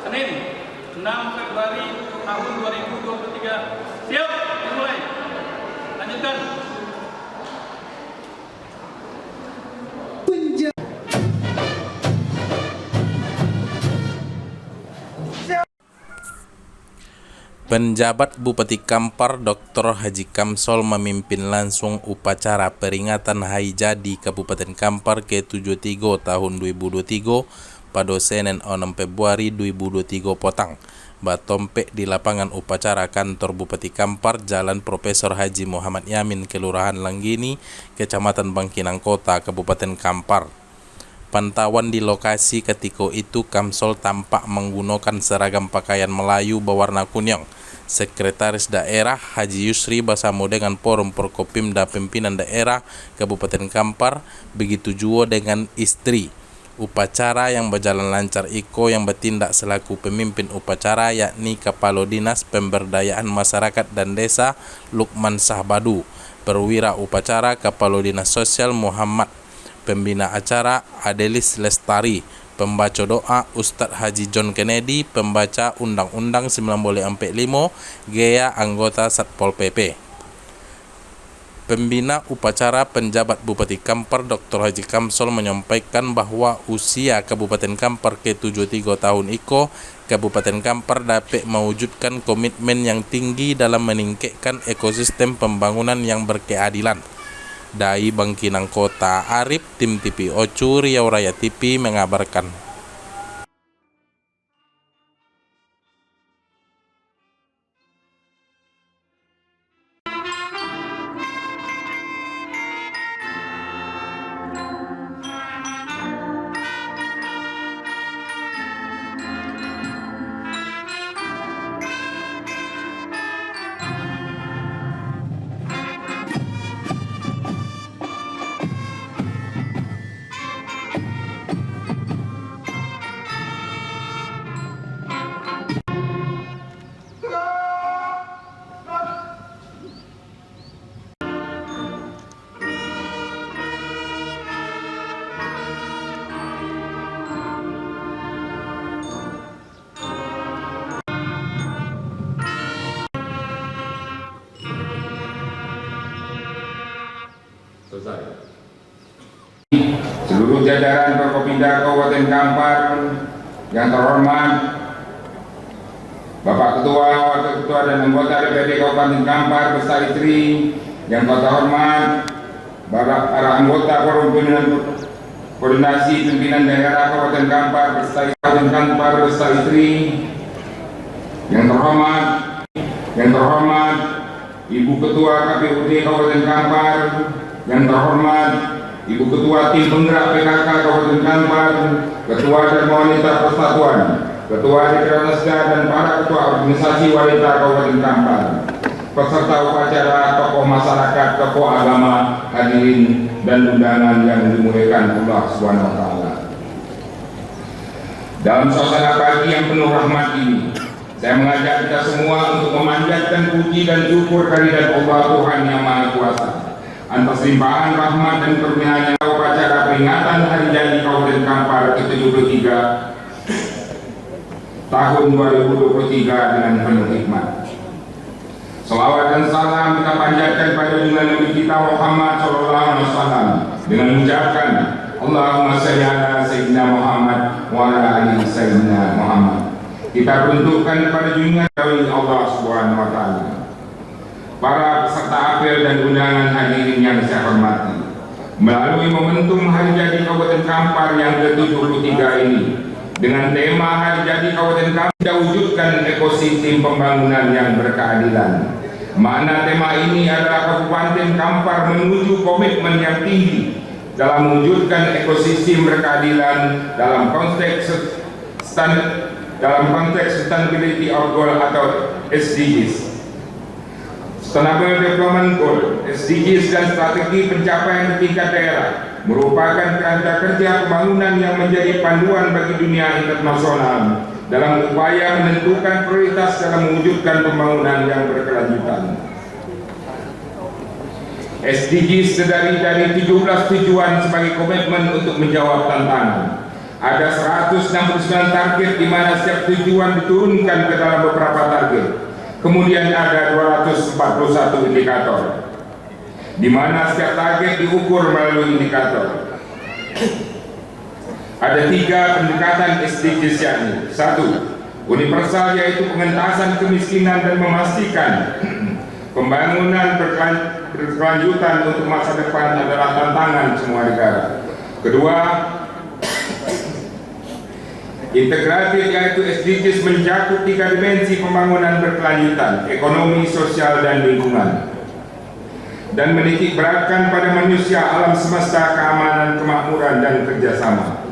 Senin 6 Februari tahun 2023. Siap, dimulai. Lanjutkan. Penjabat Bupati Kampar Dr. Haji Kamsol memimpin langsung upacara peringatan Hari Jadi Kabupaten Kampar ke-73 tahun 2023 pada Senin 6 Februari 2023 petang. Batompe di lapangan upacara kantor Bupati Kampar, Jalan Profesor Haji Muhammad Yamin, Kelurahan Langgini, Kecamatan Bangkinang Kota, Kabupaten Kampar. Pantauan di lokasi ketika itu, Kamsol tampak menggunakan seragam pakaian Melayu berwarna kuning. Sekretaris Daerah Haji Yusri bersama dengan Forum Forkopimda Pimpinan Daerah Kabupaten Kampar, begitu juga dengan istri. Upacara yang berjalan lancar Iko yang bertindak selaku pemimpin upacara, yakni Kepala Dinas Pemberdayaan Masyarakat dan Desa Lukman Sahbadu, perwira upacara Kepala Dinas Sosial Muhammad, pembina acara Adelis Lestari, pembaca doa Ustadz Haji John Kennedy, pembaca Undang-Undang 1945, Gea anggota Satpol PP. Pembina upacara penjabat Bupati Kampar Dr. Haji Kamsol menyampaikan bahwa usia Kabupaten Kampar ke-73 tahun Iko, Kabupaten Kampar dapat mewujudkan komitmen yang tinggi dalam meningkatkan ekosistem pembangunan yang berkeadilan. Dari Bangkinang Kota, Arif, Tim TV Ocu, Riau Raya TV mengabarkan. Selesai. Seluruh jajaran Forkopimda Kabupaten Kampar yang terhormat, Bapak Ketua, Wakil Ketua dan anggota DPRD Kabupaten Kampar beserta istri yang terhormat, para anggota Forum Koordinasi Pimpinan Daerah Kabupaten Kampar beserta Kabupaten Kampar beserta istri yang terhormat, Ibu Ketua KPUD Kabupaten Kampar, yang terhormat Ibu Ketua Tim Penggerak PKK Kabupaten Kampar, Ketua dan Wanita Persatuan, Ketua DPR dan para ketua organisasi wanita Kabupaten Kampar, peserta upacara, tokoh masyarakat, tokoh agama, hadirin dan undangan yang dimuliakan Allah SWT. Dalam suasana pagi yang penuh rahmat ini, saya mengajak kita semua untuk memanjatkan puji dan syukur kehadirat Allah Tuhan Yang Maha Kuasa atas limpahan rahmat dan karunia-Nya. Upacara peringatan Hari Jadi Kabupaten Kampar ke-73 tahun 2023 dengan penuh hikmat. Salawat dan salam kita panjatkan pada junjungan Nabi kita Muhammad SAW dengan mengucapkan Allahumma shalli ala Sayyidina Muhammad wa ala ali Sayyidina Muhammad. Kita peruntukkan pada junjungan dari Allah SWT. Para peserta apel dan undangan hadirin yang saya hormati, melalui momentum Hari Jadi Kabupaten Kampar yang ke-73 ini, dengan tema Hari Jadi Kabupaten Kampar, kita wujudkan ekosistem pembangunan yang berkeadilan. Makna tema ini adalah Kabupaten Kampar menuju komitmen yang tinggi dalam mewujudkan ekosistem berkeadilan dalam konteks Sustainability of Goal atau SDGs. Sustainable Development Goal, SDGs dan strategi pencapaian di tingkat daerah merupakan kerangka kerja pembangunan yang menjadi panduan bagi dunia internasional dalam upaya menentukan prioritas dalam mewujudkan pembangunan yang berkelanjutan. SDGs terdiri dari 17 tujuan sebagai komitmen untuk menjawab tantangan. Ada 169 target di mana setiap tujuan diturunkan ke dalam beberapa target. Kemudian ada 241 indikator, di mana setiap target diukur melalui indikator. Ada 3 pendekatan SDGs yakni: 1. Universal, yaitu pengentasan kemiskinan dan memastikan pembangunan berkelanjutan untuk masa depan adalah tantangan semua negara. Kedua, integratif, yaitu SDGs mencakup 3 dimensi pembangunan berkelanjutan, ekonomi, sosial, dan lingkungan, dan menitik beratkan pada manusia, alam semesta, keamanan, kemakmuran, dan kerjasama.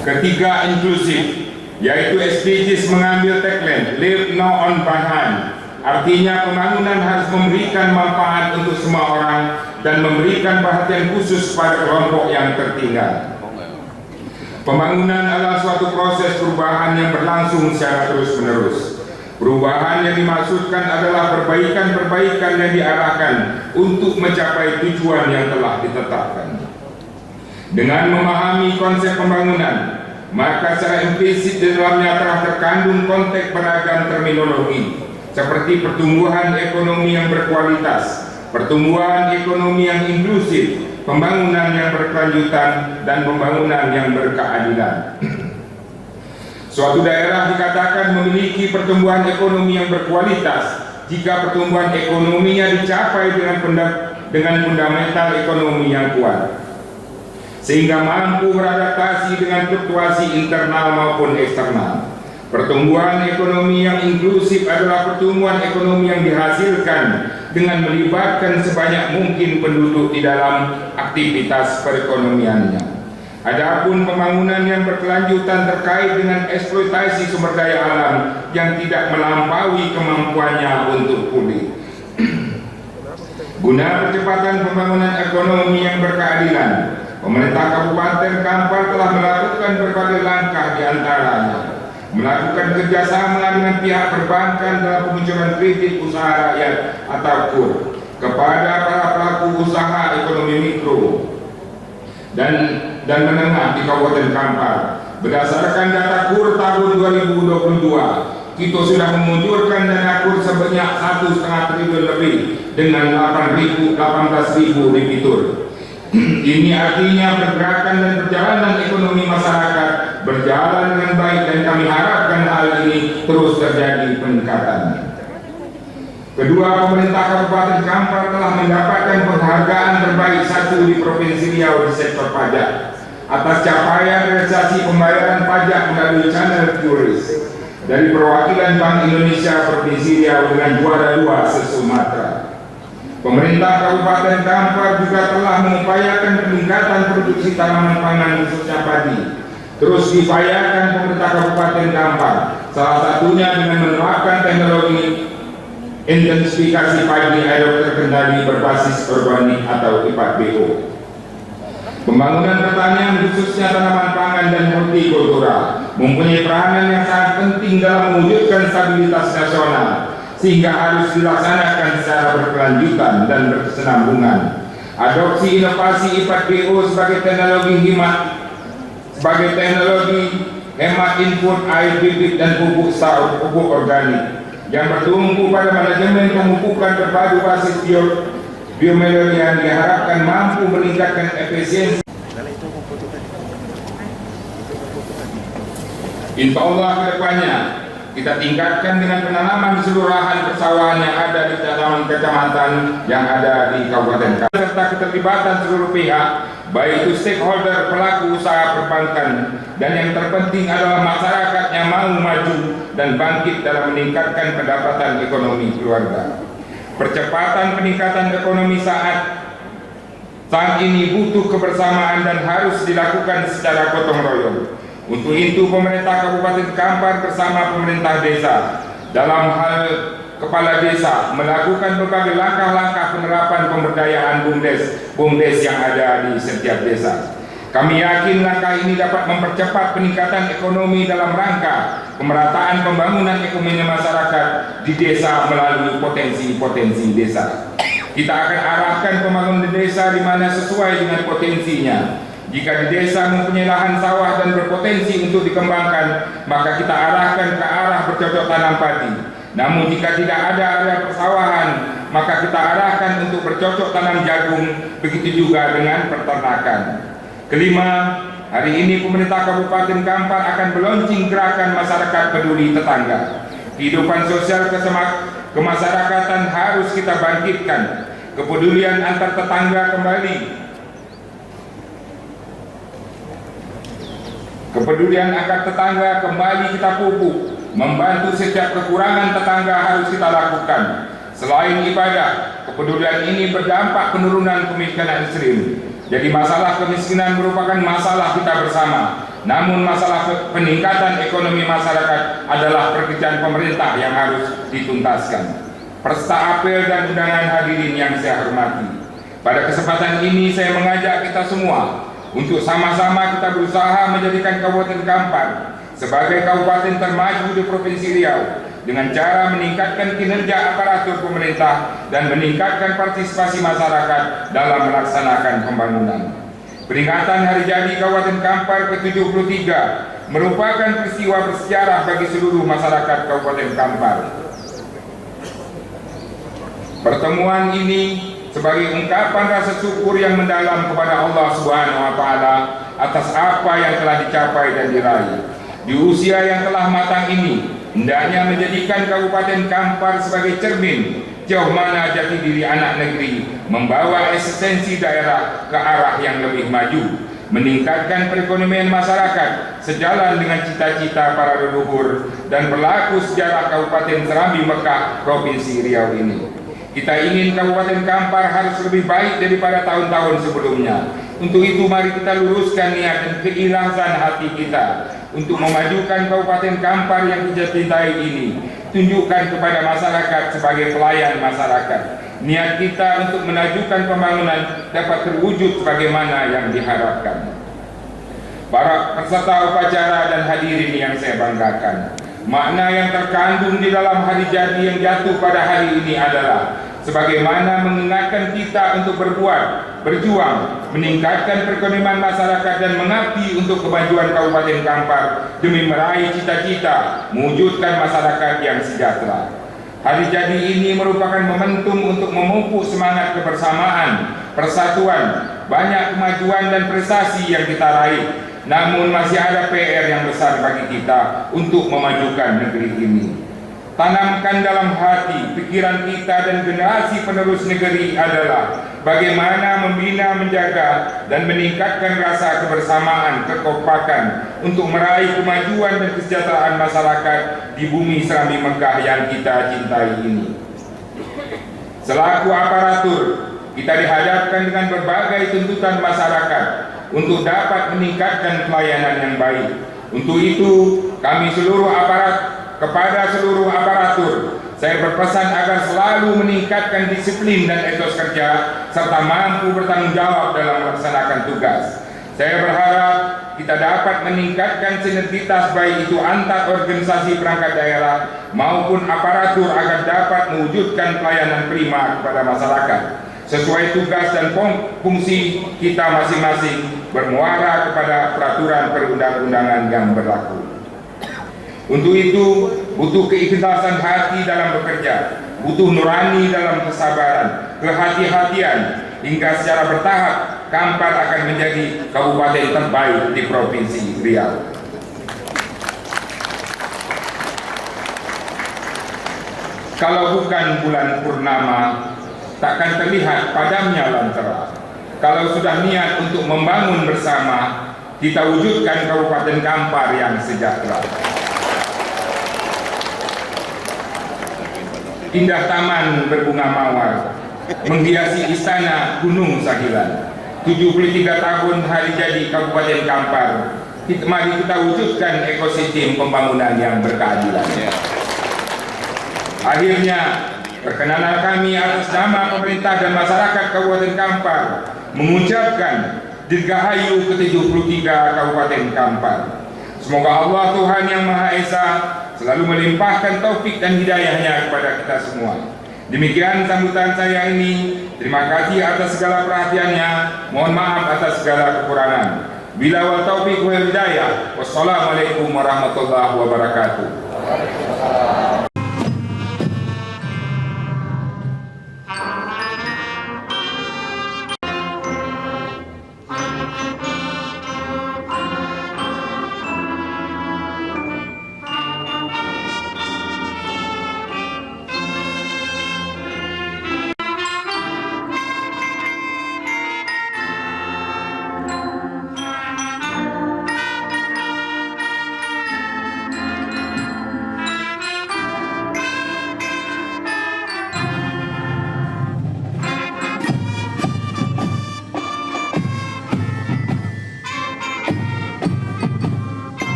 Ketiga, inklusif, yaitu SDGs mengambil tagline Live Now on Behind. Artinya pembangunan harus memberikan manfaat untuk semua orang dan memberikan perhatian khusus pada kelompok yang tertinggal. Pembangunan adalah suatu proses perubahan yang berlangsung secara terus-menerus. Perubahan yang dimaksudkan adalah perbaikan-perbaikan yang diarahkan untuk mencapai tujuan yang telah ditetapkan. Dengan memahami konsep pembangunan, maka secara implisit di dalamnya telah terkandung konteks beragam terminologi seperti pertumbuhan ekonomi yang berkualitas, pertumbuhan ekonomi yang inklusif, pembangunan yang berkelanjutan, dan pembangunan yang berkeadilan. Suatu daerah dikatakan memiliki pertumbuhan ekonomi yang berkualitas jika pertumbuhan ekonominya dicapai dengan fundamental ekonomi yang kuat, sehingga mampu beradaptasi dengan fluktuasi internal maupun eksternal. Pertumbuhan ekonomi yang inklusif adalah pertumbuhan ekonomi yang dihasilkan dengan melibatkan sebanyak mungkin penduduk di dalam aktivitas perekonomiannya. Adapun pembangunan yang berkelanjutan terkait dengan eksploitasi sumber daya alam yang tidak melampaui kemampuannya untuk pulih. Guna percepatan pembangunan ekonomi yang berkeadilan, pemerintah Kabupaten Kampar telah melakukan berbagai langkah, di antaranya melakukan kerjasama dengan pihak perbankan dalam pengucuran kredit usaha rakyat atau KUR kepada para pelaku usaha ekonomi mikro dan menengah di Kabupaten Kampar. Berdasarkan data KUR tahun 2022, kita sudah mengucurkan dana KUR sebanyak 1,5 triliun lebih dengan 18.000 debitur. Ini artinya pergerakan dan perjalanan ekonomi masyarakat berjalan dengan baik, dan kami harapkan hal ini terus terjadi peningkatannya. Kedua, pemerintah Kabupaten Kampar telah mendapatkan penghargaan terbaik 1 di Provinsi Riau di sektor pajak atas capaian realisasi pembayaran pajak melalui channel QRIS dari perwakilan Bank Indonesia Provinsi Riau dengan juara 2 se-Sumatera. Pemerintah Kabupaten Kampar juga telah mengupayakan peningkatan produksi tanaman pangan khususnya padi. Terus diupayakan pemerintah Kabupaten Kampar, salah satunya dengan menerapkan teknologi intensifikasi padi aerob terkendali berbasis organik atau IPAT-BO. Pembangunan pertanian khususnya tanaman pangan dan hortikultura mempunyai peranan yang sangat penting dalam mewujudkan stabilitas nasional, sehingga harus dilaksanakan secara berkelanjutan dan berkesinambungan. Adopsi inovasi IPAT-BO sebagai teknologi hemat input air, bibit, dan pupuk organik yang bertumpu pada manajemen pemupukan berpadu basis biomelodian diharapkan mampu meningkatkan efisiensi. Insya Allah ke depannya kita tingkatkan dengan penanaman di seluruh lahan persawahan yang ada di dalam kecamatan yang ada di Kabupaten Kampar, serta keterlibatan seluruh pihak, baik itu stakeholder, pelaku usaha perbankan, dan yang terpenting adalah masyarakat yang mau maju dan bangkit dalam meningkatkan pendapatan ekonomi keluarga. Percepatan peningkatan ekonomi saat ini butuh kebersamaan dan harus dilakukan secara gotong royong. Untuk itu, pemerintah Kabupaten Kampar bersama pemerintah desa dalam hal kepala desa melakukan berbagai langkah-langkah penerapan pemberdayaan BUMDes yang ada di setiap desa. Kami yakin langkah ini dapat mempercepat peningkatan ekonomi dalam rangka pemerataan pembangunan ekonomi masyarakat di desa melalui potensi-potensi desa. Kita akan arahkan pembangunan desa di mana sesuai dengan potensinya. Jika di desa mempunyai lahan sawah dan berpotensi untuk dikembangkan, maka kita arahkan ke arah bercocok tanam padi. Namun jika tidak ada area persawahan, maka kita arahkan untuk bercocok tanam jagung, begitu juga dengan peternakan. Kelima, hari ini pemerintah Kabupaten Kampar akan meluncing gerakan masyarakat peduli tetangga. Kehidupan sosial kemasyarakatan harus kita bangkitkan. Kepedulian antar tetangga kembali. Kepedulian antar tetangga kembali kita pupuk. Membantu setiap kekurangan tetangga harus kita lakukan. Selain ibadah, kepedulian ini berdampak penurunan kemiskinan ekstrim. Jadi masalah kemiskinan merupakan masalah kita bersama. Namun masalah peningkatan ekonomi masyarakat adalah pekerjaan pemerintah yang harus dituntaskan. Peserta apel dan undangan hadirin yang saya hormati, pada kesempatan ini saya mengajak kita semua untuk sama-sama kita berusaha menjadikan Kabupaten Kampar sebagai kabupaten termaju di Provinsi Riau dengan cara meningkatkan kinerja aparatur pemerintah dan meningkatkan partisipasi masyarakat dalam melaksanakan pembangunan. Peringatan Hari Jadi Kabupaten Kampar ke-73 merupakan peristiwa bersejarah bagi seluruh masyarakat Kabupaten Kampar. Pertemuan ini sebagai ungkapan rasa syukur yang mendalam kepada Allah Subhanahu wa Ta'ala atas apa yang telah dicapai dan diraih. Di usia yang telah matang ini, hendaknya menjadikan Kabupaten Kampar sebagai cermin jauh mana jati diri anak negeri, membawa eksistensi daerah ke arah yang lebih maju, meningkatkan perekonomian masyarakat sejalan dengan cita-cita para leluhur dan berlaku sejarah Kabupaten Serambi Mekah Provinsi Riau ini. Kita ingin Kabupaten Kampar harus lebih baik daripada tahun-tahun sebelumnya. Untuk itu mari kita luruskan niat dan keikhlasan hati kita untuk memajukan Kabupaten Kampar yang kita cintai ini. Tunjukkan kepada masyarakat sebagai pelayan masyarakat. Niat kita untuk menajukan pembangunan dapat terwujud sebagaimana yang diharapkan. Para peserta upacara dan hadirin yang saya banggakan, makna yang terkandung di dalam hari jadi yang jatuh pada hari ini adalah sebagaimana mengingatkan kita untuk berbuat, berjuang, meningkatkan perekonomian masyarakat dan mengabdi untuk kemajuan Kabupaten Kampar demi meraih cita-cita mewujudkan masyarakat yang sejahtera. Hari jadi ini merupakan momentum untuk memupuk semangat kebersamaan, persatuan, banyak kemajuan dan prestasi yang kita raih. Namun masih ada PR yang besar bagi kita untuk memajukan negeri ini. Tanamkan dalam hati, pikiran kita dan generasi penerus negeri adalah bagaimana membina, menjaga, dan meningkatkan rasa kebersamaan, kekompakan untuk meraih kemajuan dan kesejahteraan masyarakat di bumi Serambi Mekah yang kita cintai ini. Selaku aparatur, kita dihadapkan dengan berbagai tuntutan masyarakat untuk dapat meningkatkan pelayanan yang baik. Untuk itu, kepada seluruh aparatur, saya berpesan agar selalu meningkatkan disiplin dan etos kerja serta mampu bertanggung jawab dalam melaksanakan tugas. Saya berharap kita dapat meningkatkan sinergitas baik itu antar organisasi perangkat daerah maupun aparatur agar dapat mewujudkan pelayanan prima kepada masyarakat sesuai tugas dan fungsi kita masing-masing bermuara kepada peraturan perundang-undangan yang berlaku. Untuk itu, butuh keikhlasan hati dalam bekerja, butuh nurani dalam kesabaran, kehati-hatian, hingga secara bertahap Kampar akan menjadi kabupaten terbaik di Provinsi Riau. Kalau bukan bulan purnama, takkan terlihat padamnya lentera. Kalau sudah niat untuk membangun bersama, kita wujudkan Kabupaten Kampar yang sejahtera. Indah taman berbunga mawar menghiasi istana Gunung Sahilan. 73 tahun hari jadi Kabupaten Kampar. Mari kita wujudkan ekosistem pembangunan yang berkeadilan. Akhirnya, perkenanan kami atas nama pemerintah dan masyarakat Kabupaten Kampar mengucapkan Dirgahayu ke-73 Kabupaten Kampar. Semoga Allah Tuhan Yang Maha Esa selalu melimpahkan taufik dan hidayahnya kepada kita semua. Demikian sambutan saya ini. Terima kasih atas segala perhatiannya. Mohon maaf atas segala kekurangan. Bila wal taufiq wal hidayah. Wassalamualaikum warahmatullahi wabarakatuh.